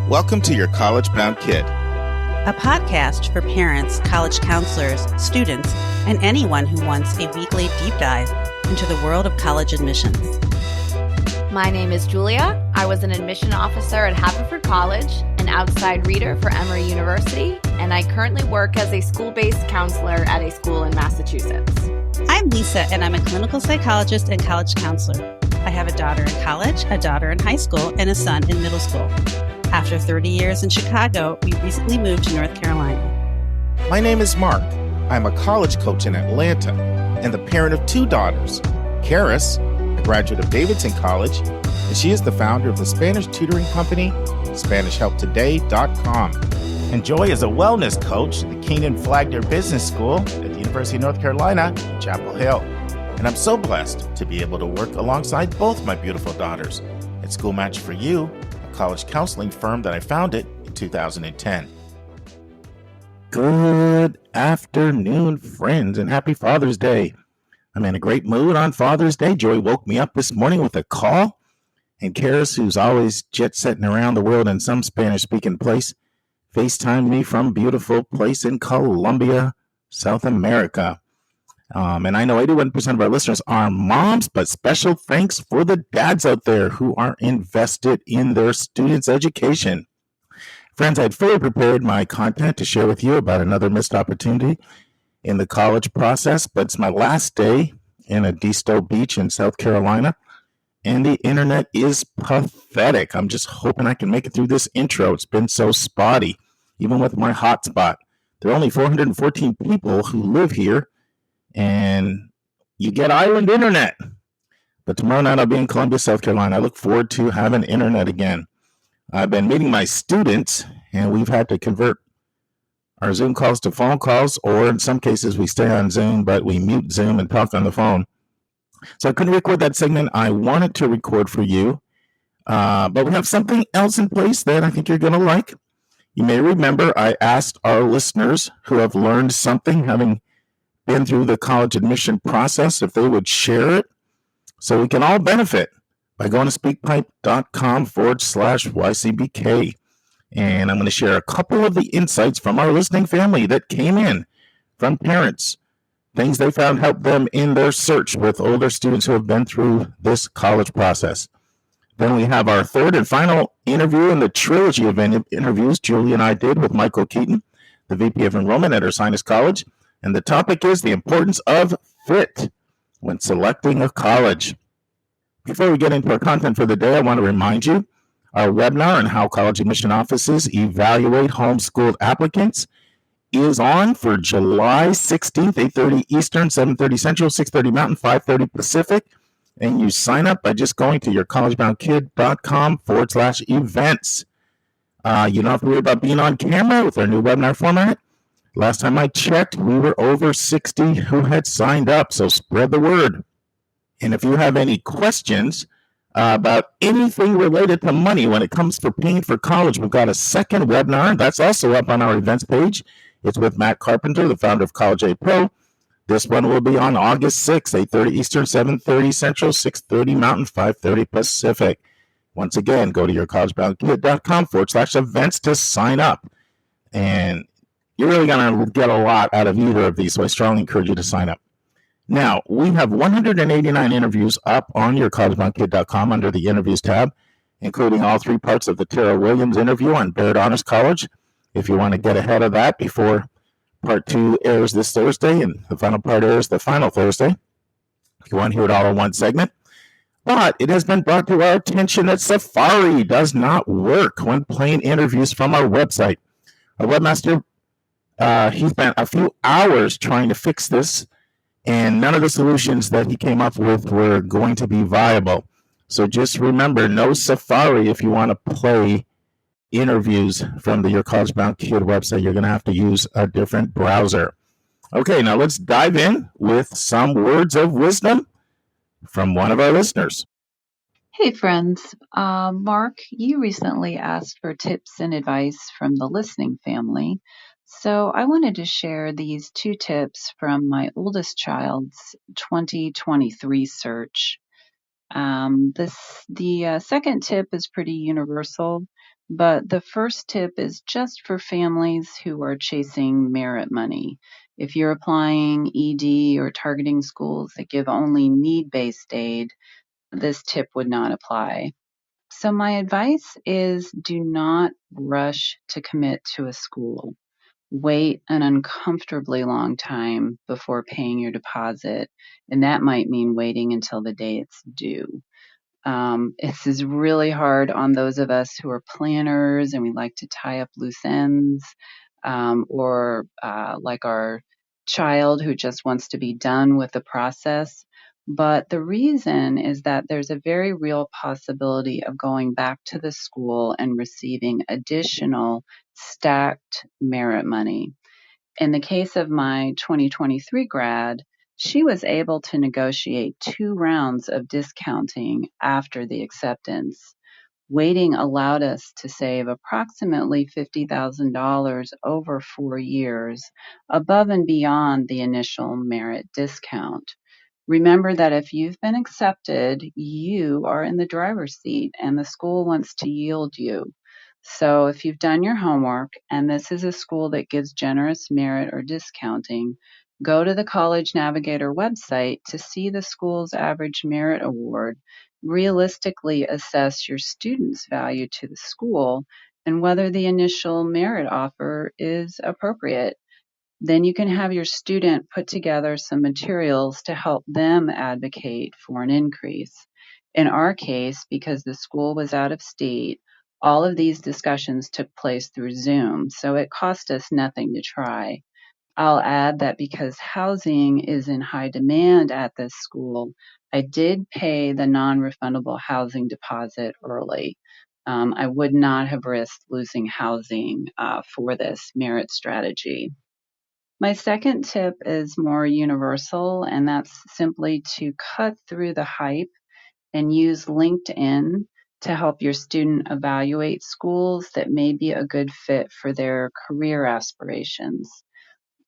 Welcome to Your College Bound Kid, a podcast for parents, college counselors, students, and anyone who wants a weekly deep dive into the world of college admissions. My name is Julia. I was an admission officer at Haverford College, an outside reader for Emory University, and I currently work as a school-based counselor at a school in Massachusetts. I'm Lisa, and I'm a clinical psychologist and college counselor. I have a daughter in college, a daughter in high school, and a son in middle school. After 30 years in Chicago, we recently moved to North Carolina. My name is Mark. I'm a college coach in Atlanta and the parent of two daughters. Karis, a graduate of Davidson College, and she is the founder of the Spanish tutoring company, SpanishHelpToday.com. And Joy is a wellness coach at the Keenan Flagler Business School at the University of North Carolina in Chapel Hill. And I'm so blessed to be able to work alongside both my beautiful daughters at School Match for You, college counseling firm that I founded in 2010. Good afternoon, friends, and happy Father's Day. I'm in a great mood on Father's Day. Joy woke me up this morning with a call, and Karis, who's always jet-setting around the world in some Spanish-speaking place, FaceTimed me from a beautiful place in Colombia, South America. And I know 81% of our listeners are moms, but special thanks for the dads out there who are invested in their students' education. Friends, I'd fully prepared my content to share with you about another missed opportunity in the college process, but it's my last day in Edisto Beach in South Carolina, and the internet is pathetic. I'm just hoping I can make it through this intro. It's been so spotty, even with my hotspot. There are only 414 people who live here, and you get island internet. But tomorrow night I'll be in Columbia, South Carolina. I look forward to having internet again. I've been meeting my students, and we've had to convert our Zoom calls to phone calls, or in some cases we stay on Zoom, but we mute Zoom and talk on the phone. So I couldn't record that segment I wanted to record for you, but we have something else in place that I think you're going to like. You may remember I asked our listeners who have learned something, having been through the college admission process, if they would share it so we can all benefit by going to speakpipe.com/YCBK. And I'm going to share a couple of the insights from our listening family that came in from parents, things they found help them in their search with older students who have been through this college process. Then we have our third and final interview in the trilogy of interviews Julie and I did with Michael Keaton, the VP of Enrollment at Ursinus College. And the topic is the importance of fit when selecting a college. Before we get into our content for the day, I want to remind you our webinar on how college admission offices evaluate homeschooled applicants is on for July 16th, 8:30 Eastern, 7:30 Central, 6:30 Mountain, 5:30 Pacific. And you sign up by just going to yourcollegeboundkid.com/events. You don't have to worry about being on camera with our new webinar format. Last time I checked, we were over 60 who had signed up, so spread the word. And if you have any questions about anything related to money when it comes for paying for college, we've got a second webinar. That's also up on our events page. It's with Matt Carpenter, the founder of College A Pro. This one will be on August 6th, 8:30 Eastern, 7:30 Central, 6:30 Mountain, 5:30 Pacific. Once again, go to yourcollegeboundkid.com/events to sign up. And you're really going to get a lot out of either of these, so I strongly encourage you to sign up. Now, we have 189 interviews up on yourcollegeboundkid.com under the interviews tab, including all three parts of the Tara Williams interview on Baird Honors College. If you want to get ahead of that before part 2 airs this Thursday and the final part airs the final Thursday, if you want to hear it all in one segment. But it has been brought to our attention that Safari does not work when playing interviews from our website. Our webmaster he spent a few hours trying to fix this, and none of the solutions that he came up with were going to be viable. So just remember, no Safari if you want to play interviews from the Your College Bound Kid website. You're going to have to use a different browser. Okay, now let's dive in with some words of wisdom from one of our listeners. Hey friends, Mark, you recently asked for tips and advice from the listening family. So I wanted to share these 2 tips from my oldest child's 2023 search. The second tip is pretty universal, but the first tip is just for families who are chasing merit money. If you're applying ED or targeting schools that give only need-based aid, this tip would not apply. So my advice is do not rush to commit to a school. Wait an uncomfortably long time before paying your deposit, and that might mean waiting until the day it's due. This is really hard on those of us who are planners and we like to tie up loose ends, or like our child who just wants to be done with the process. But the reason is that there's a very real possibility of going back to the school and receiving additional stacked merit money. In the case of my 2023 grad, she was able to negotiate 2 rounds of discounting after the acceptance. Waiting allowed us to save approximately $50,000 over 4 years, above and beyond the initial merit discount. Remember that if you've been accepted, you are in the driver's seat and the school wants to yield you. So if you've done your homework and this is a school that gives generous merit or discounting, go to the College Navigator website to see the school's average merit award, realistically assess your student's value to the school, and whether the initial merit offer is appropriate. Then you can have your student put together some materials to help them advocate for an increase. In our case, because the school was out of state, all of these discussions took place through Zoom, so it cost us nothing to try. I'll add that because housing is in high demand at this school, I did pay the non-refundable housing deposit early. I would not have risked losing housing for this merit strategy. My second tip is more universal, and that's simply to cut through the hype and use LinkedIn to help your student evaluate schools that may be a good fit for their career aspirations.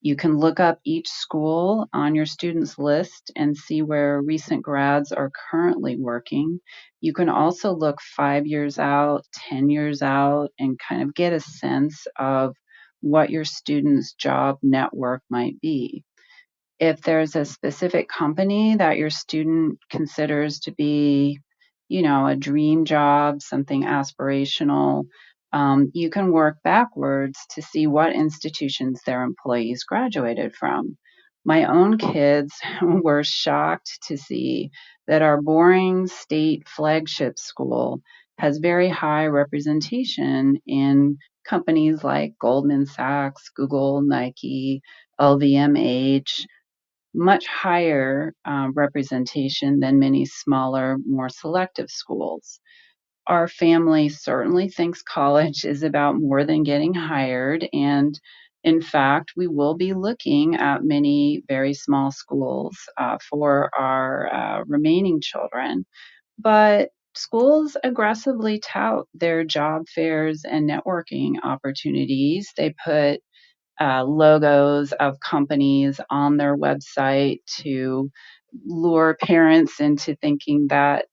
You can look up each school on your student's list and see where recent grads are currently working. You can also look 5 years out, 10 years out, and kind of get a sense of what your student's job network might be. If there's a specific company that your student considers to be, a dream job, something aspirational, you can work backwards to see what institutions their employees graduated from. My own kids were shocked to see that our boring state flagship school has very high representation in companies like Goldman Sachs, Google, Nike, LVMH, much higher representation than many smaller, more selective schools. Our family certainly thinks college is about more than getting hired. And in fact, we will be looking at many very small schools for our remaining children. But schools aggressively tout their job fairs and networking opportunities. They put logos of companies on their website to lure parents into thinking that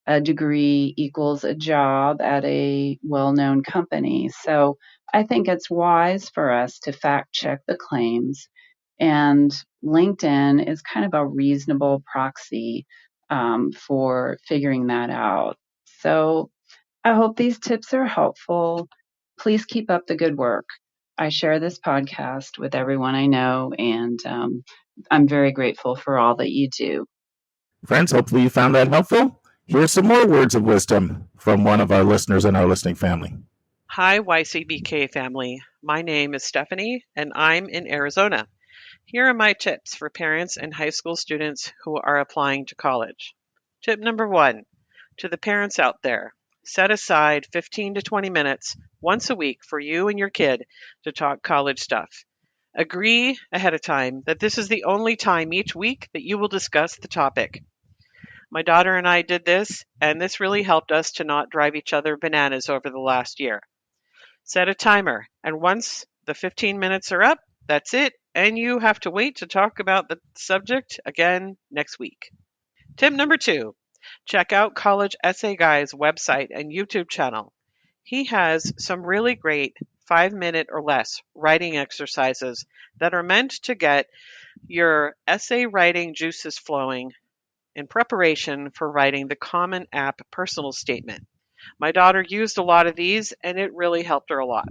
a degree equals a job at a well-known company. So I think it's wise for us to fact check the claims, and LinkedIn is kind of a reasonable proxy for figuring that out. So I hope these tips are helpful. Please keep up the good work. I share this podcast with everyone I know, and I'm very grateful for all that you do. Friends, hopefully you found that helpful. Here's some more words of wisdom from one of our listeners in our listening family. Hi, YCBK family. My name is Stephanie, and I'm in Arizona. Here are my tips for parents and high school students who are applying to college. Tip number 1, to the parents out there, set aside 15 to 20 minutes once a week for you and your kid to talk college stuff. Agree ahead of time that this is the only time each week that you will discuss the topic. My daughter and I did this, and this really helped us to not drive each other bananas over the last year. Set a timer, and once the 15 minutes are up, that's it, and you have to wait to talk about the subject again next week. Tip number 2, Check out College Essay Guy's website and YouTube channel. He has some really great 5-minute or less writing exercises that are meant to get your essay writing juices flowing in preparation for writing the Common App personal statement. My daughter used a lot of these and it really helped her a lot.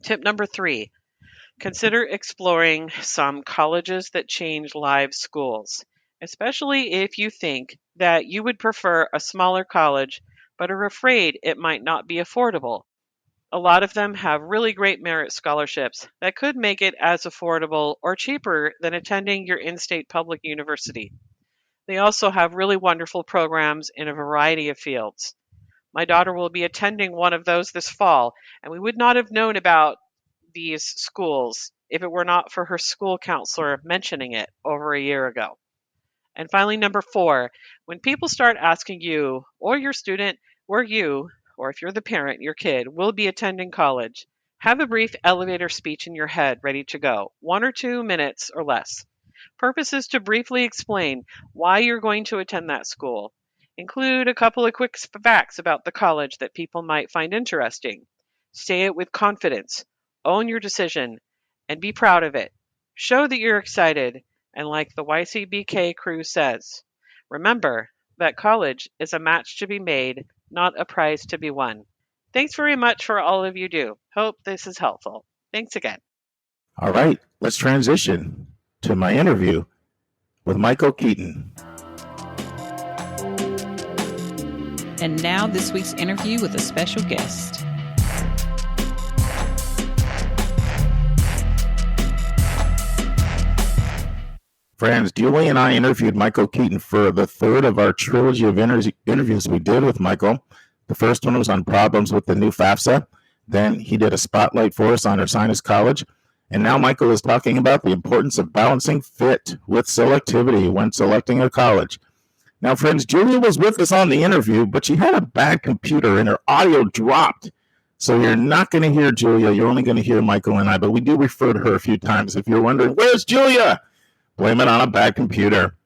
Tip number 3, consider exploring some colleges that change live schools, especially if you think that you would prefer a smaller college but are afraid it might not be affordable. A lot of them have really great merit scholarships that could make it as affordable or cheaper than attending your in-state public university. They also have really wonderful programs in a variety of fields. My daughter will be attending one of those this fall, and we would not have known about these schools if it were not for her school counselor mentioning it over a year ago. And finally, number 4, when people start asking you or your student where you, or if you're the parent, your kid, will be attending college, have a brief elevator speech in your head ready to go, 1 or 2 minutes or less. Purpose is to briefly explain why you're going to attend that school. Include a couple of quick facts about the college that people might find interesting. Say it with confidence. Own your decision and be proud of it. Show that you're excited, and like the YCBK crew says, remember that college is a match to be made, not a prize to be won. Thanks very much for all of you do. Hope this is helpful. Thanks again. All right, let's transition to my interview with Michael Keaton. And now this week's interview with a special guest. Friends, Julie and I interviewed Michael Keaton for the third of our trilogy of interviews we did with Michael. The first one was on problems with the new FAFSA. Then he did a spotlight for us on Ursinus College. And now Michael is talking about the importance of balancing fit with selectivity when selecting a college. Now, friends, Julia was with us on the interview, but she had a bad computer and her audio dropped. So you're not going to hear Julia. You're only going to hear Michael and I, but we do refer to her a few times. If you're wondering, where's Julia? Blame it on a bad computer.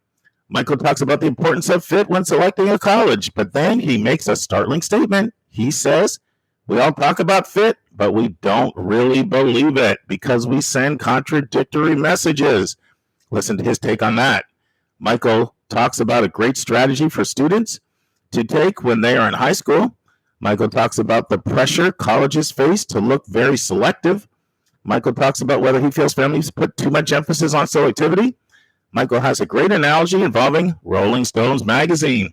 Michael talks about the importance of fit when selecting a college, but then he makes a startling statement. He says, we all talk about fit, but we don't really believe it because we send contradictory messages. Listen to his take on that. Michael talks about a great strategy for students to take when they are in high school. Michael talks about the pressure colleges face to look very selective. Michael talks about whether he feels families put too much emphasis on selectivity. Michael has a great analogy involving Rolling Stones magazine.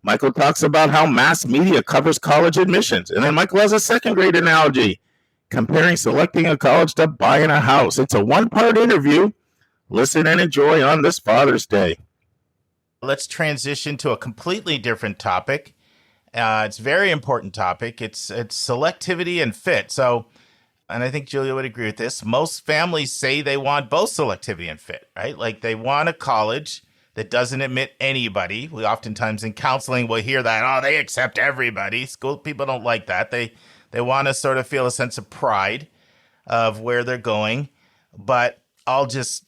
Michael talks about how mass media covers college admissions. And then Michael has a second great analogy, comparing selecting a college to buying a house. It's a one-part interview. Listen and enjoy on this Father's Day. Let's transition to a completely different topic. It's a very important topic. It's selectivity and fit. So, and I think Julia would agree with this, most families say they want both selectivity and fit, right? Like they want a college that doesn't admit anybody. We oftentimes in counseling will hear that, oh, they accept everybody. School people don't like that. They want to sort of feel a sense of pride of where they're going. But I'll just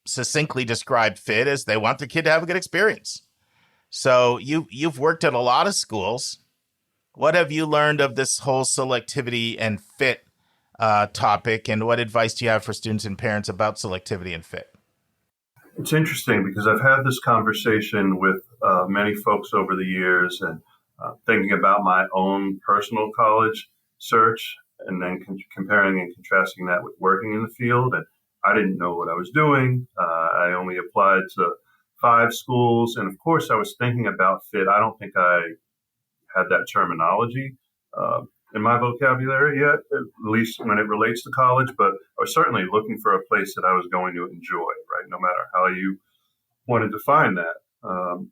succinctly describe fit as they want their kid to have a good experience. So you've worked at a lot of schools. What have you learned of this whole selectivity and fit topic, and what advice do you have for students and parents about selectivity and fit? It's interesting because I've had this conversation with many folks over the years, and thinking about my own personal college search, and then comparing and contrasting that with working in the field. And I didn't know what I was doing. I only applied to 5 schools, and of course I was thinking about fit. I don't think I had that terminology in my vocabulary yet, at least when it relates to college, but I was certainly looking for a place that I was going to enjoy, right? No matter how you want to define that.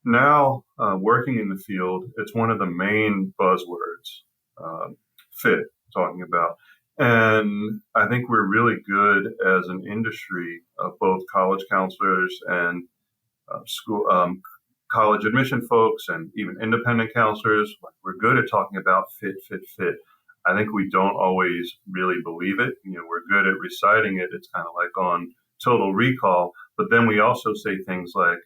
Now, working in the field, it's one of the main buzzwords, fit, talking about. And I think we're really good as an industry of both college counselors and college admission folks and even independent counselors. We're good at talking about fit. I think we don't always really believe it. You know, we're good at reciting it. It's kind of like on Total Recall. But then we also say things like,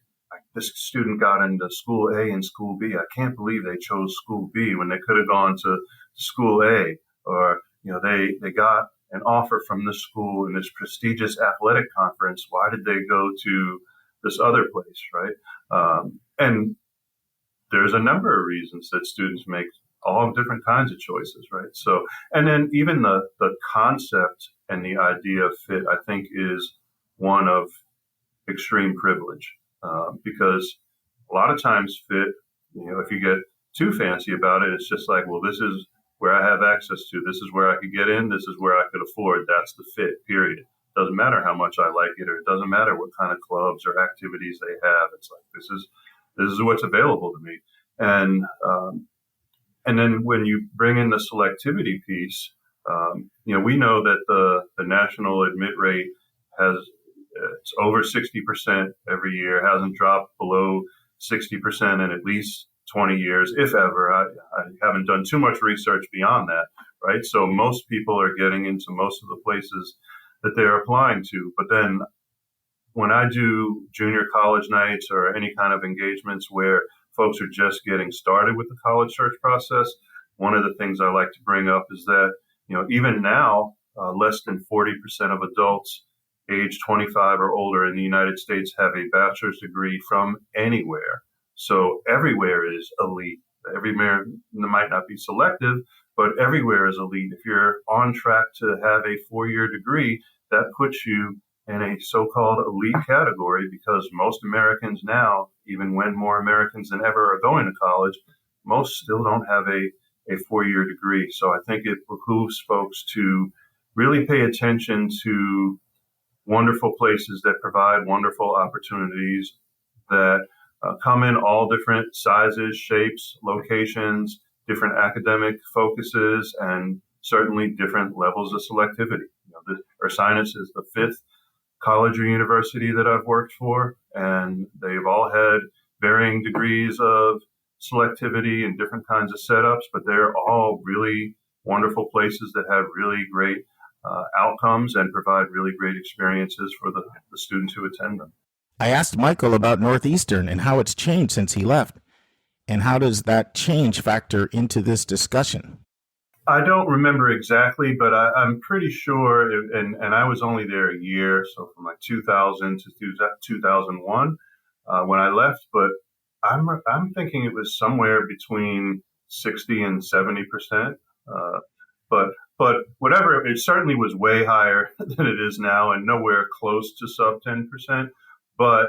this student got into school A and school B. I can't believe they chose school B when they could have gone to school A. Or, they got an offer from this school in this prestigious athletic conference. Why did they go to this other place, right? And there's a number of reasons that students make all different kinds of choices, right? So, and then even the concept and the idea of fit, I think, is one of extreme privilege, because a lot of times fit, if you get too fancy about it, it's just like, well, this is where I have access to, this is where I could get in, this is where I could afford, that's the fit, period. Doesn't matter how much I like it, or it doesn't matter what kind of clubs or activities they have. It's like, this is what's available to me. And then when you bring in the selectivity piece, we know that the national admit rate it's over 60% every year, hasn't dropped below 60% in at least 20 years, if ever. I haven't done too much research beyond that, right? So most people are getting into most of the places that they're applying to. But then when I do junior college nights or any kind of engagements where folks are just getting started with the college search process, one of the things I like to bring up is that, even now, less than 40% of adults age 25 or older in the United States have a bachelor's degree from anywhere. So everywhere is elite. Everywhere might not be selective, but everywhere is elite. If you're on track to have a 4-year degree, that puts you in a so-called elite category, because most Americans now, even when more Americans than ever are going to college, most still don't have a 4-year degree. So I think it behooves folks to really pay attention to wonderful places that provide wonderful opportunities that come in all different sizes, shapes, locations, different academic focuses, and certainly different levels of selectivity. The Ursinus is the 5th college or university that I've worked for, and they've all had varying degrees of selectivity and different kinds of setups, but they're all really wonderful places that have really great outcomes and provide really great experiences for the students who attend them. I asked Michael about Northeastern and how it's changed since he left. And how does that change factor into this discussion? I don't remember exactly, but I'm pretty sure, and I was only there a year, so from like 2000 to 2001 when I left, but I'm thinking it was somewhere between 60 and 70%. But whatever, it certainly was way higher than it is now, and nowhere close to sub 10%. But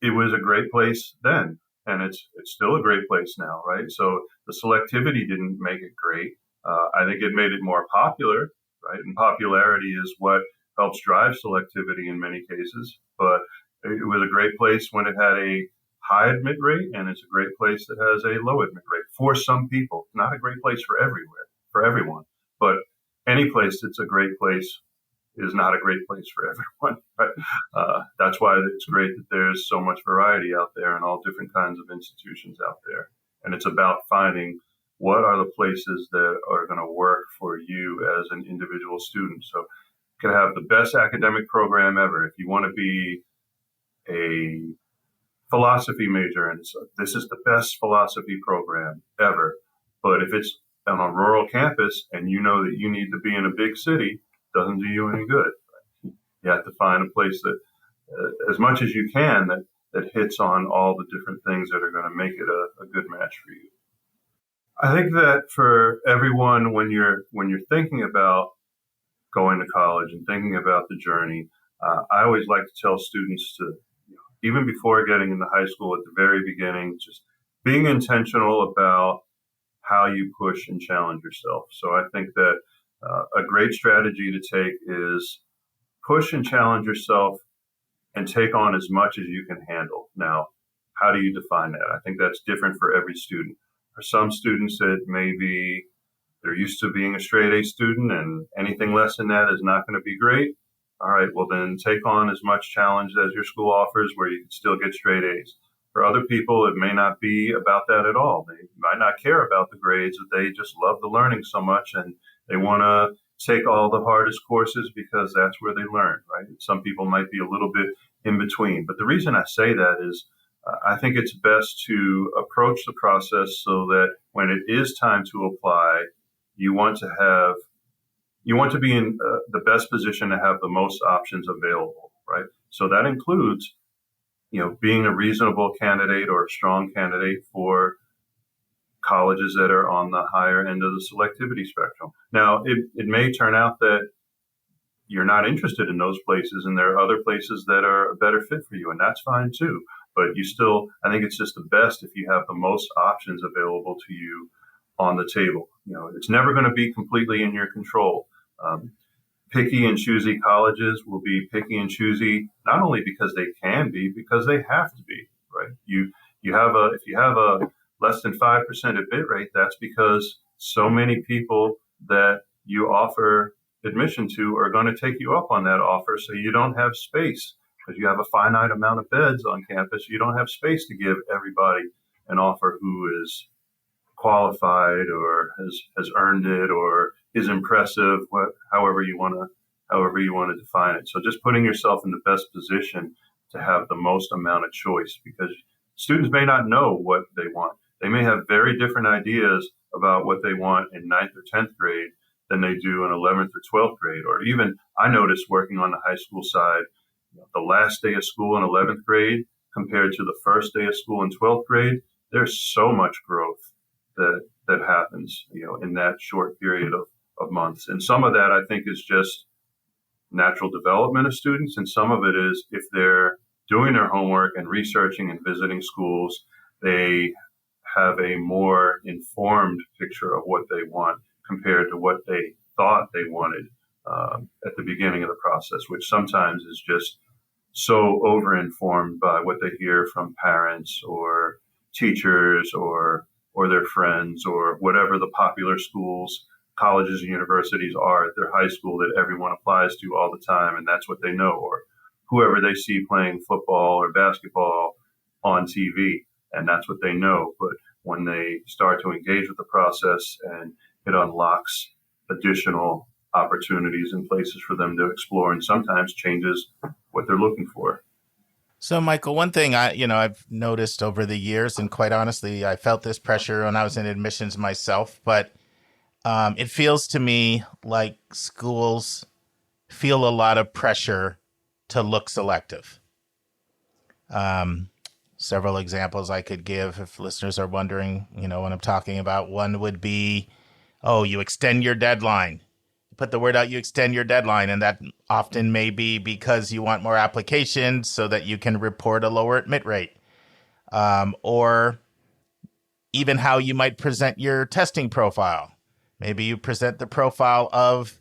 it was a great place then, and it's still a great place now, right? So the selectivity didn't make it great. I think it made it more popular, right? And popularity is what helps drive selectivity in many cases. But it was a great place when it had a high admit rate, and it's a great place that has a low admit rate for some people. Not a great place for everyone. But any place that's a great place is not a great place for everyone. Right? That's why it's great that there's so much variety out there and all different kinds of institutions out there. And it's about finding what are the places that are going to work for you as an individual student. So you can have the best academic program ever. If you want to be a philosophy major, and so this is the best philosophy program ever. But if it's on a rural campus and you know that you need to be in a big city, it doesn't do you any good. You have to find a place that, as much as you can, that hits on all the different things that are going to make it a good match for you. I think that for everyone, when you're thinking about going to college and thinking about the journey, I always like to tell students to, even before getting into high school, at the very beginning, just being intentional about how you push and challenge yourself. So I think that a great strategy to take is push and challenge yourself and take on as much as you can handle. Now, how do you define that? I think that's different for every student. For some students, it may be they're used to being a straight A student, and anything less than that is not going to be great. All right, well then take on as much challenge as your school offers where you can still get straight A's. For other people, it may not be about that at all. They might not care about the grades, but they just love the learning so much, and they want to take all the hardest courses because that's where they learn, right? Some people might be a little bit in between. But the reason I say that is I think it's best to approach the process so that when it is time to apply, you want to be in the best position to have the most options available, right? So that includes, being a reasonable candidate or a strong candidate for colleges that are on the higher end of the selectivity spectrum. Now, it may turn out that you're not interested in those places and there are other places that are a better fit for you, and that's fine too. But I think it's just the best if you have the most options available to you on the table. It's never going to be completely in your control. Picky and choosy colleges will be picky and choosy not only because they can be, because they have to be, right? If you have a less than 5% admit rate, that's because so many people that you offer admission to are going to take you up on that offer, so you don't have space because you have a finite amount of beds on campus. You don't have space to give everybody an offer who is qualified or has earned it or is impressive, however you want to define it. So just putting yourself in the best position to have the most amount of choice, because students may not know what they want. They may have very different ideas about what they want in 9th or 10th grade than they do in 11th or 12th grade. Or even, I noticed working on the high school side, the last day of school in 11th grade compared to the first day of school in 12th grade, there's so much growth that happens, in that short period of months. And some of that I think is just natural development of students. And some of it is if they're doing their homework and researching and visiting schools, they have a more informed picture of what they want compared to what they thought they wanted at the beginning of the process, which sometimes is just so over-informed by what they hear from parents or teachers or their friends or whatever the popular schools, colleges and universities are at their high school that everyone applies to all the time, and that's what they know, or whoever they see playing football or basketball on TV, and that's what they know. But when they start to engage with the process, and it unlocks additional opportunities and places for them to explore, and sometimes changes what they're looking for. So, Michael, one thing I've noticed over the years, and quite honestly, I felt this pressure when I was in admissions myself, but it feels to me like schools feel a lot of pressure to look selective. Several examples I could give if listeners are wondering, what I'm talking about. One would be, you extend your deadline. Put the word out, you extend your deadline, and that often may be because you want more applications so that you can report a lower admit rate. Or even how you might present your testing profile. Maybe you present the profile of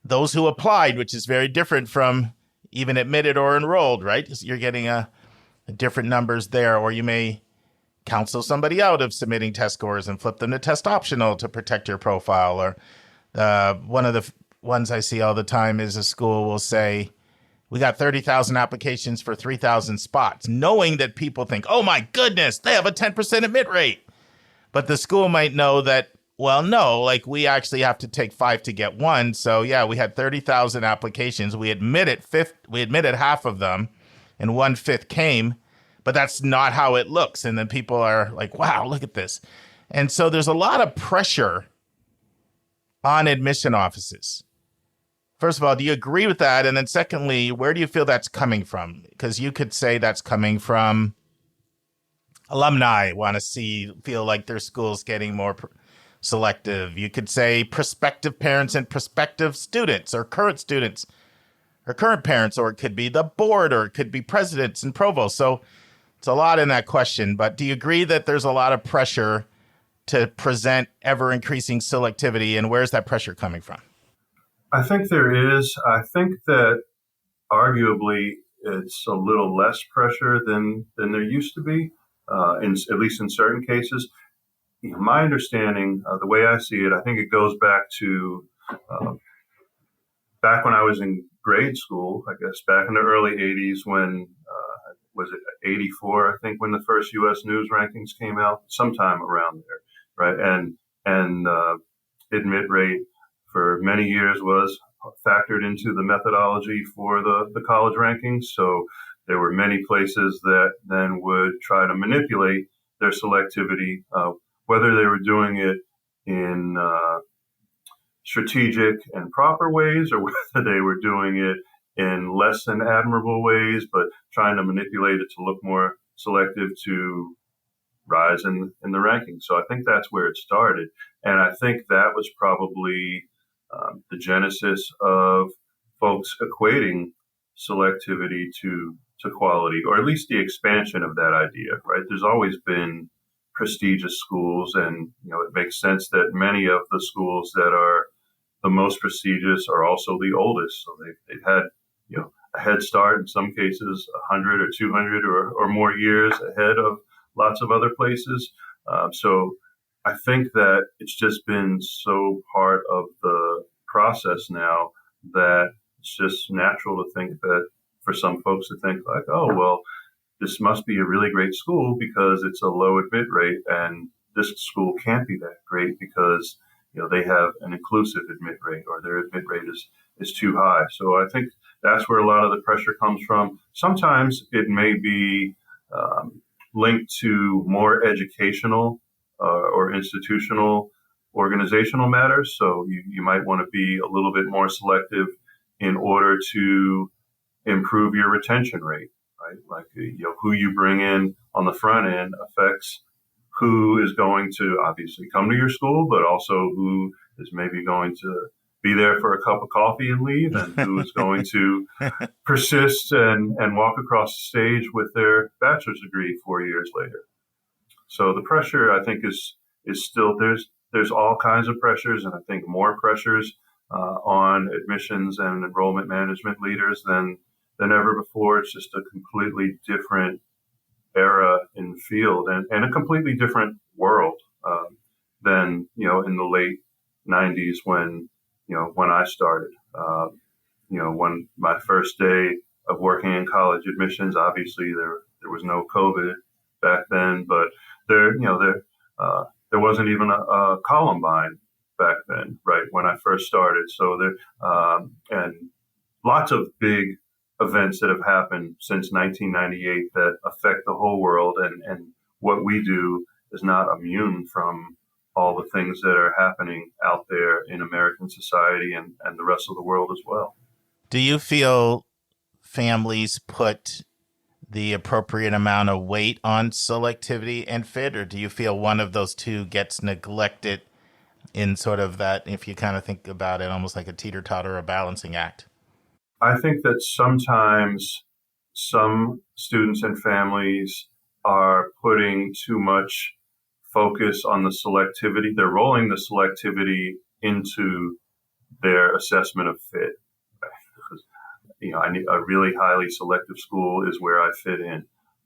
those who applied, which is very different from even admitted or enrolled, right? You're getting a different numbers there. Or you may counsel somebody out of submitting test scores and flip them to test optional to protect your profile. Or one of the ones I see all the time is a school will say, we got 30,000 applications for 3,000 spots, knowing that people think, oh my goodness, they have a 10% admit rate. But the school might know that, well, no, we actually have to take 5 to get 1. So yeah, we had 30,000 applications. We admitted half of them and 1/5 came, but that's not how it looks. And then people are like, wow, look at this. And so there's a lot of pressure on admission offices. First of all, do you agree with that? And then secondly, where do you feel that's coming from? Because you could say that's coming from alumni want to feel like their school's getting more selective. You could say prospective parents and prospective students or current parents, or it could be the board, or it could be presidents and provosts. So it's a lot in that question. But do you agree that there's a lot of pressure to present ever-increasing selectivity, and where's that pressure coming from? I think there is. I think that arguably it's a little less pressure than there used to be, at least in certain cases. My understanding, the way I see it, I think it goes back to back when I was in grade school, I guess, back in the early 80s when, was it 84, I think, when the first U.S. News rankings came out, sometime around there, right? And admit rate for many years was factored into the methodology for the college rankings. So there were many places that then would try to manipulate their selectivity, whether they were doing it in strategic and proper ways, or whether they were doing it in less than admirable ways, but trying to manipulate it to look more selective to rise in the rankings. So I think that's where it started. And I think that was probably the genesis of folks equating selectivity to quality, or at least the expansion of that idea, right? There's always been prestigious schools, and it makes sense that many of the schools that are the most prestigious are also the oldest. So they've had a head start, in some cases 100 or 200 or more years ahead of lots of other places. So I think that it's just been so part of the process now that it's just natural to think that for some folks to think like, oh, well, this must be a really great school because it's a low admit rate, and this school can't be that great because they have an inclusive admit rate, or their admit rate is too high. So I think that's where a lot of the pressure comes from. Sometimes it may be linked to more educational or institutional organizational matters. So you might want to be a little bit more selective in order to improve your retention rate, right? Like who you bring in on the front end affects who is going to obviously come to your school, but also who is maybe going to be there for a cup of coffee and leave, and who is going to persist and walk across the stage with their bachelor's degree 4 years later. So the pressure, I think, is still there's all kinds of pressures, and I think more pressures on admissions and enrollment management leaders than ever before. It's just a completely different era in the field, and a completely different world than in the late 90s when I started. When my first day of working in college admissions, obviously there was no COVID back then, but there wasn't even a Columbine back then, right, when I first started. So and lots of big events that have happened since 1998 that affect the whole world, and what we do is not immune from all the things that are happening out there in American society and the rest of the world as well. Do you feel families put the appropriate amount of weight on selectivity and fit, or do you feel one of those two gets neglected in sort of that, if you kind of think about it, almost like a teeter-totter, a balancing act? I think that sometimes some students and families are putting too much focus on the selectivity. They're rolling the selectivity into their assessment of fit. I need a really highly selective school is where I fit in,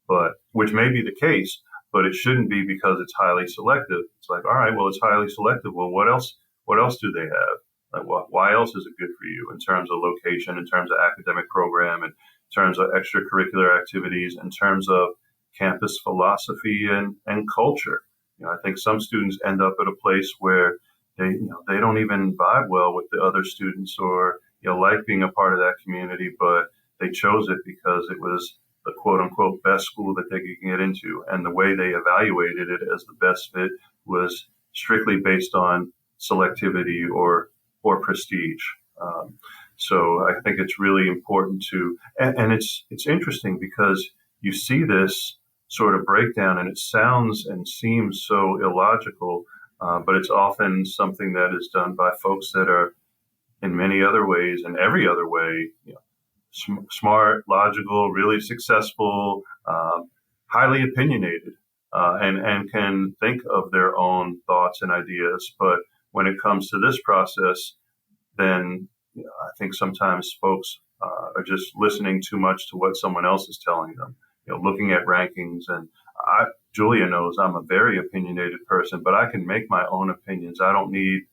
but which may be the case, but it shouldn't be because it's highly selective. It's like, all right, well, it's highly selective. Well, what else do they have? Like, why else is it good for you in terms of location, in terms of academic program, in terms of extracurricular activities, in terms of campus philosophy and culture? I think some students end up at a place where they don't even vibe well with the other students, or like being a part of that community, but they chose it because it was the quote unquote best school that they could get into, and the way they evaluated it as the best fit was strictly based on selectivity or prestige. So I think it's really important to, and it's interesting because you see this sort of breakdown, and it sounds and seems so illogical, but it's often something that is done by folks that are in many other ways and every other way, smart, logical, really successful, highly opinionated, and can think of their own thoughts and ideas. But when it comes to this process, then I think sometimes folks are just listening too much to what someone else is telling them, looking at rankings. And Julia knows I'm a very opinionated person, but I can make my own opinions. I don't need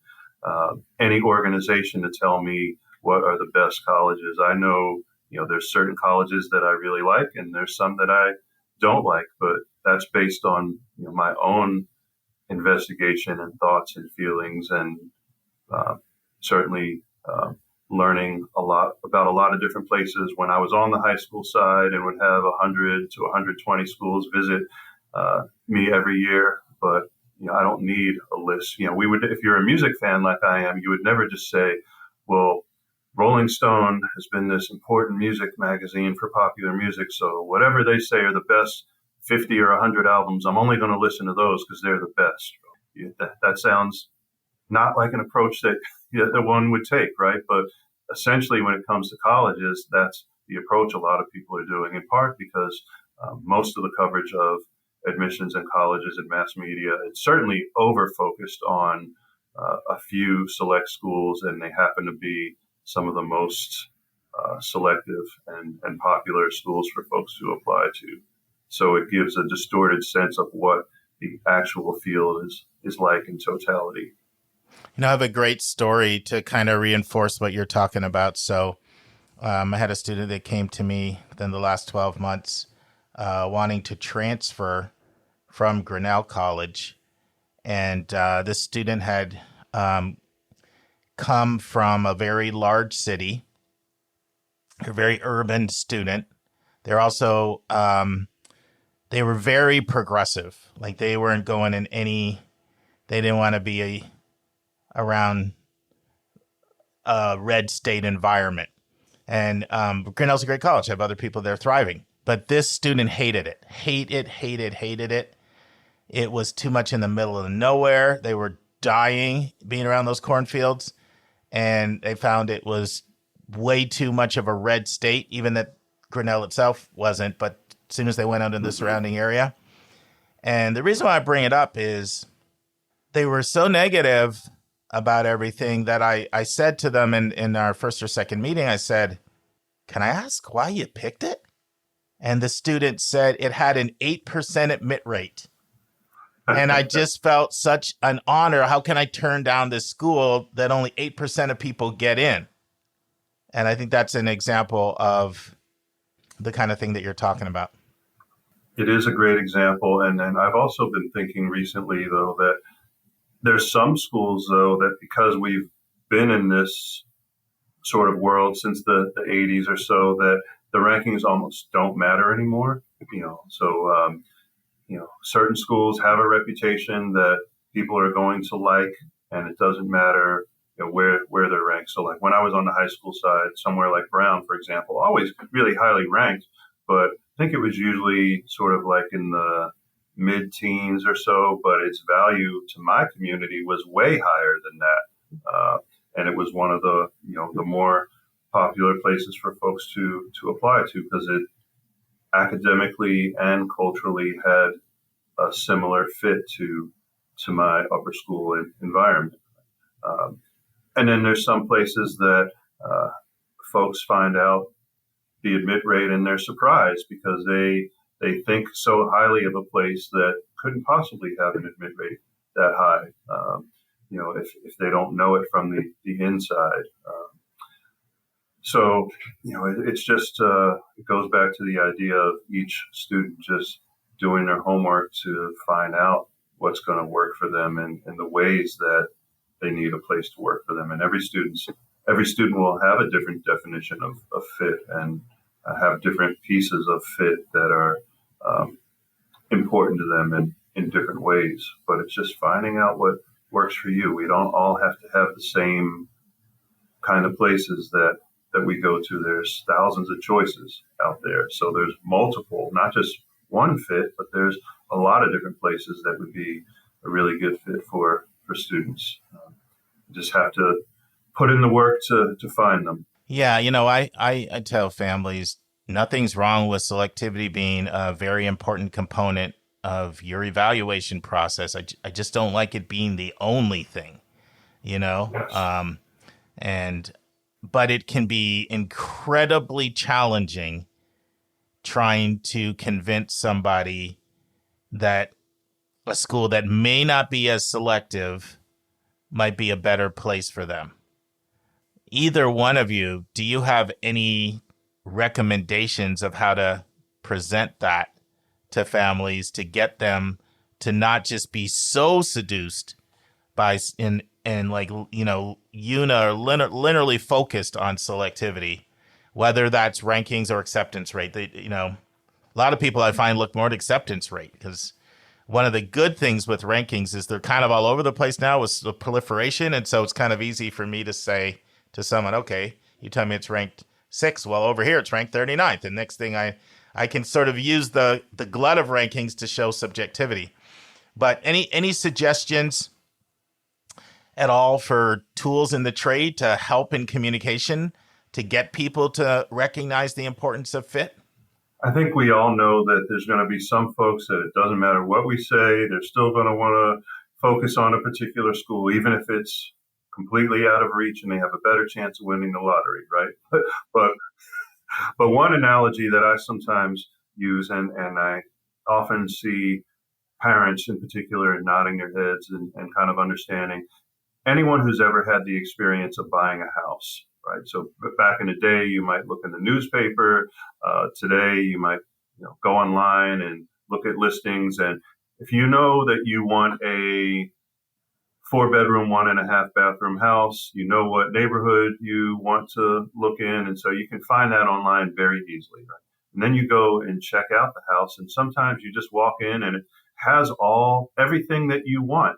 any organization to tell me what are the best colleges. I know, there's certain colleges that I really like, and there's some that I don't like, but that's based on my own investigation and thoughts and feelings, and certainly learning a lot about a lot of different places. When I was on the high school side and would have 100 to 120 schools visit me every year, but I don't need a list. We would, if you're a music fan like I am, you would never just say, well, Rolling Stone has been this important music magazine for popular music, so whatever they say are the best 50 or 100 albums, I'm only going to listen to those because they're the best. That sounds not like an approach that one would take, right? But essentially, when it comes to colleges, that's the approach a lot of people are doing, in part because most of the coverage of admissions in colleges and mass media, it's certainly over-focused on a few select schools, and they happen to be some of the most selective and popular schools for folks to apply to. So it gives a distorted sense of what the actual field is like in totality. I have a great story to kind of reinforce what you're talking about. So I had a student that came to me within the last 12 months wanting to transfer from Grinnell College. And this student had come from a very large city, a very urban student. They're also, they were very progressive. Like they weren't going in they didn't want to be around a red state environment. And Grinnell's a great college. I have other people there thriving. But this student hated it. Hated it. It was too much in the middle of nowhere. They were dying being around those cornfields. And they found it was way too much of a red state, even that Grinnell itself wasn't. But as soon as they went out in the surrounding area. And the reason why I bring it up is they were so negative about everything that I said to them in our first or second meeting, I said, can I ask why you picked it? And the student said it had an 8% admit rate. And I just felt such an honor. How can I turn down this school that only 8% of people get in? And I think that's an example of the kind of thing that you're talking about. It is a great example. And then I've also been thinking recently, though, that there's some schools, though, that because we've been in this sort of world since the 80s or so, that the rankings almost don't matter anymore. Certain schools have a reputation that people are going to like, and it doesn't matter where they're ranked. So like when I was on the high school side, somewhere like Brown, for example, always really highly ranked, but I think it was usually sort of like in the mid-teens or so, but its value to my community was way higher than that. And it was one of the more popular places for folks to apply to because it academically and culturally had a similar fit to my upper school environment. And then there's some places that folks find out the admit rate and they're surprised because they think so highly of a place that couldn't possibly have an admit rate that high, if they don't know it from the inside. So it's just, it goes back to the idea of each student just doing their homework to find out what's going to work for them and the ways that they need a place to work for them. And every student will have a different definition of fit and have different pieces of fit that are important to them in different ways. But it's just finding out what works for you. We don't all have to have the same kind of places that we go to. There's thousands of choices out there. So there's multiple, not just one fit, but there's a lot of different places that would be a really good fit for students. You just have to put in the work to find them. Yeah, I tell families nothing's wrong with selectivity being a very important component of your evaluation process. I just don't like it being the only thing, Yes. But it can be incredibly challenging trying to convince somebody that a school that may not be as selective might be a better place for them. Either one of you, do you have any recommendations of how to present that to families to get them to not just be so seduced by like, linearly focused on selectivity, whether that's rankings or acceptance rate. A lot of people I find look more at acceptance rate, because one of the good things with rankings is they're kind of all over the place now with the proliferation. And so it's kind of easy for me to say to someone, okay, you tell me it's ranked 6. Well, over here, it's ranked 39th. And next thing I can sort of use the glut of rankings to show subjectivity. But any suggestions at all for tools in the trade to help in communication to get people to recognize the importance of fit? I think we all know that there's going to be some folks that it doesn't matter what we say, they're still going to want to focus on a particular school, even if it's completely out of reach and they have a better chance of winning the lottery, right? But but one analogy that I sometimes use, and I often see parents in particular nodding their heads and kind of understanding, anyone who's ever had the experience of buying a house, right? So back in the day, you might look in the newspaper. Today, you might go online and look at listings. And if you know that you want a 4-bedroom, 1.5-bathroom house, you know what neighborhood you want to look in. And so you can find that online very easily, right? And then you go and check out the house. And sometimes you just walk in and it has everything that you want.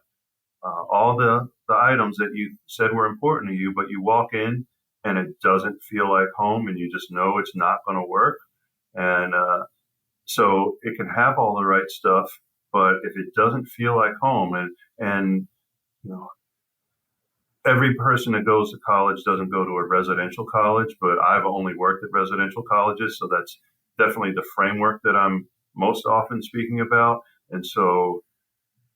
All the items that you said were important to you, but you walk in and it doesn't feel like home, and you just know it's not going to work. And so it can have all the right stuff, but if it doesn't feel like home, and every person that goes to college doesn't go to a residential college, but I've only worked at residential colleges, so that's definitely the framework that I'm most often speaking about. And so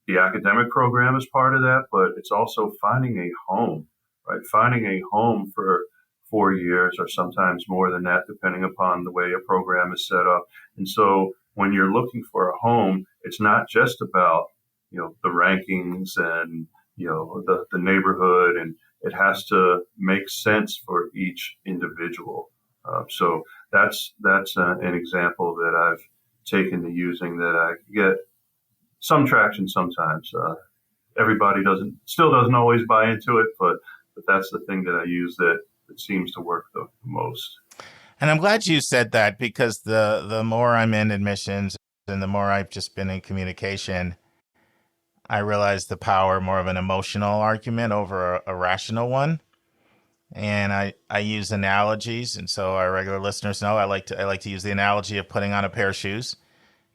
the academic program is part of that, but it's also finding a home, right? Finding a home for 4 years or sometimes more than that, depending upon the way a program is set up. And so when you're looking for a home, it's not just about, the rankings and, the neighborhood, and it has to make sense for each individual. So that's an example that I've taken to using that I get some traction sometimes. Everybody still doesn't always buy into it, but that's the thing that I use that seems to work the most. And I'm glad you said that, because the more I'm in admissions and the more I've just been in communication, I realize the power more of an emotional argument over a rational one. And I use analogies, and so our regular listeners know I like to use the analogy of putting on a pair of shoes.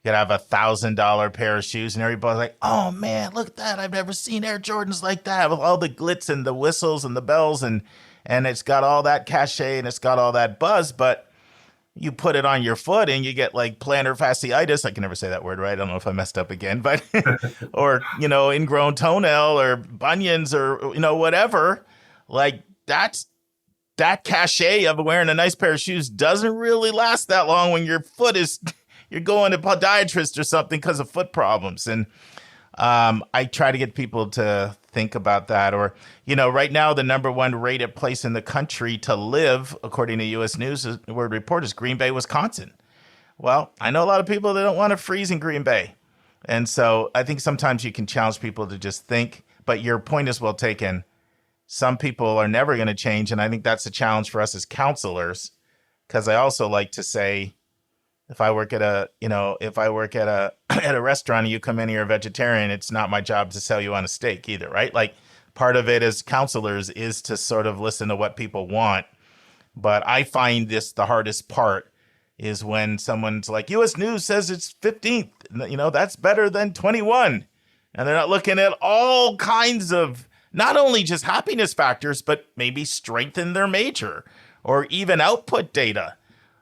You could have $1,000 pair of shoes, and everybody's like, "Oh man, look at that! I've never seen Air Jordans like that, with all the glitz and the whistles and the bells, and it's got all that cachet and it's got all that buzz." But you put it on your foot and you get like plantar fasciitis. I can never say that word right. I don't know if I messed up again, but or ingrown toenail or bunions or whatever. Like that cachet of wearing a nice pair of shoes doesn't really last that long when your foot is. You're going to podiatrist or something because of foot problems. And I try to get people to think about that. Or, right now, the number one rated place in the country to live, according to U.S. News World Report, is Green Bay, Wisconsin. Well, I know a lot of people that don't want to freeze in Green Bay. And so I think sometimes you can challenge people to just think. But your point is well taken. Some people are never going to change. And I think that's a challenge for us as counselors, because I also like to say, if I work at a at a restaurant and you come in here a vegetarian, it's not my job to sell you on a steak either, right? Like, part of it as counselors is to sort of listen to what people want. But I find the hardest part is when someone's like, U.S. News says it's 15th, that's better than 21. And they're not looking at all kinds of, not only just happiness factors, but maybe strength in their major or even output data.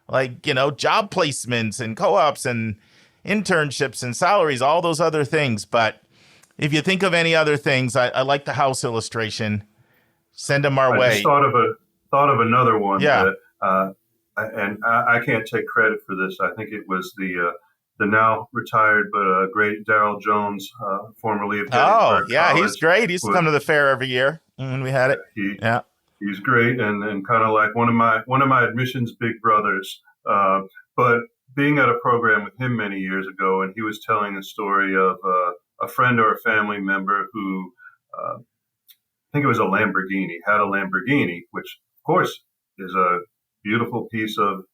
Like, job placements and co-ops and internships and salaries, all those other things. But if you think of any other things, I like the house illustration. Send them our way. I just thought of another one. Yeah. That, I can't take credit for this. I think it was the now retired but great Darrell Jones, formerly of Gettysburg yeah, College. He's great. He used to come to the fair every year when we had it. Yeah. He's great and kind of like one of my admissions big brothers. But being at a program with him many years ago, and he was telling a story of a friend or a family member who think it was a Lamborghini, had a Lamborghini, which of course is a beautiful piece of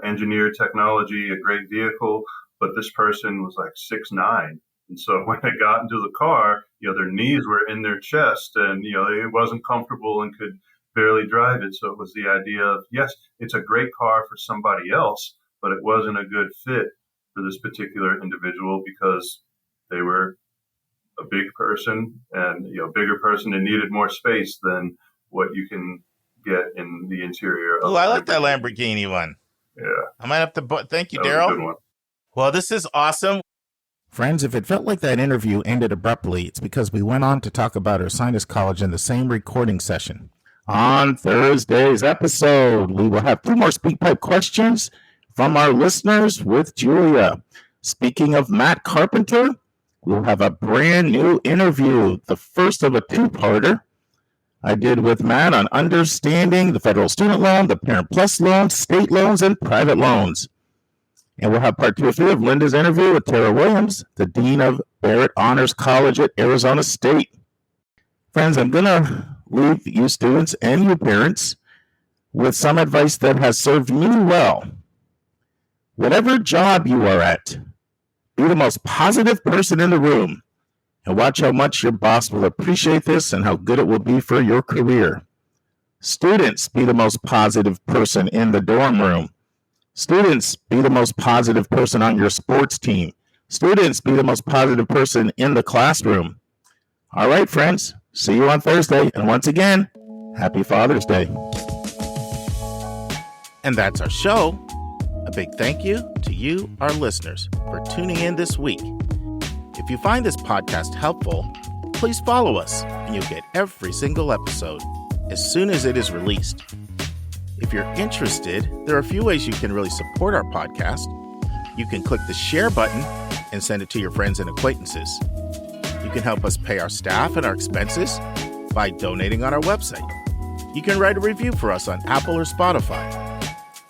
engineered technology, a great vehicle, but this person was like 6'9". And so when they got into the car, their knees were in their chest and, it wasn't comfortable and could barely drive it. So it was the idea of, yes, it's a great car for somebody else, but it wasn't a good fit for this particular individual because they were a big person and, bigger person and needed more space than what you can get in the interior. Oh, I like that Lamborghini one. Yeah. I might have to, thank you, That was a good Daryl. one. Well, this is awesome. Friends, if it felt like that interview ended abruptly, it's because we went on to talk about Ursinus College in the same recording session. On Thursday's episode, we will have 2 more SpeakPipe questions from our listeners with Julia. Speaking of Matt Carpenter, we'll have a brand new interview, the first of a 2-parter I did with Matt on understanding the federal student loan, the Parent Plus loan, state loans, and private loans. And we'll have part 2 or 3 of Linda's interview with Tara Williams, the Dean of Barrett Honors College at Arizona State. Friends, I'm going to leave you students and you parents with some advice that has served me well. Whatever job you are at, be the most positive person in the room and watch how much your boss will appreciate this and how good it will be for your career. Students, be the most positive person in the dorm room. Students, be the most positive person on your sports team. Students, be the most positive person in the classroom. All right, friends, see you on Thursday. And once again, happy Father's Day. And that's our show. A big thank you to you, our listeners, for tuning in this week. If you find this podcast helpful, please follow us and you'll get every single episode as soon as it is released. If you're interested, there are a few ways you can really support our podcast. You can click the share button and send it to your friends and acquaintances. You can help us pay our staff and our expenses by donating on our website. You can write a review for us on Apple or Spotify.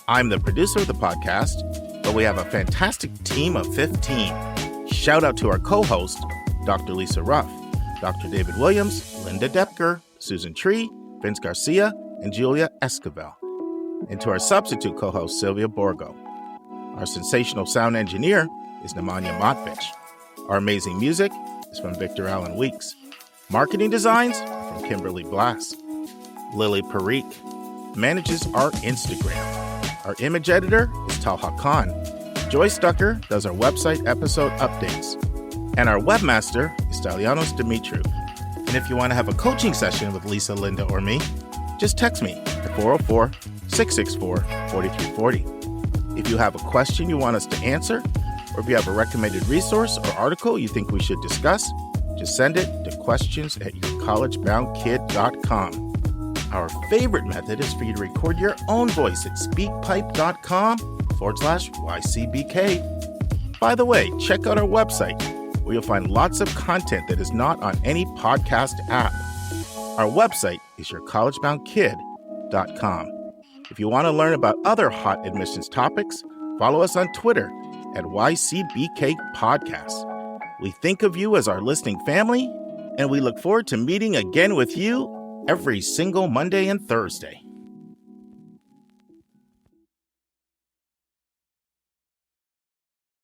I'm the producer of the podcast, but we have a fantastic team of 15. Shout out to our co-host, Dr. Lisa Ruff, Dr. David Williams, Linda Depker, Susan Tree, Vince Garcia, and Julia Esquivel. And to our substitute co-host, Sylvia Borgo. Our sensational sound engineer is Nemanja Motvich. Our amazing music is from Victor Allen Weeks. Marketing designs are from Kimberly Blass. Lily Parikh manages our Instagram. Our image editor is Talha Khan. Joyce Ducker does our website episode updates. And our webmaster is Stalianos Dimitriou. And if you want to have a coaching session with Lisa, Linda, or me, just text me at 404-664-4340. If you have a question you want us to answer, or if you have a recommended resource or article you think we should discuss, just send it to questions@yourcollegeboundkid.com. Our favorite method is for you to record your own voice at speakpipe.com/YCBK. By the way, check out our website, where you'll find lots of content that is not on any podcast app. Our website is yourcollegeboundkid.com. If you want to learn about other hot admissions topics, follow us on Twitter at YCBK Podcast. We think of you as our listening family, and we look forward to meeting again with you every single Monday and Thursday.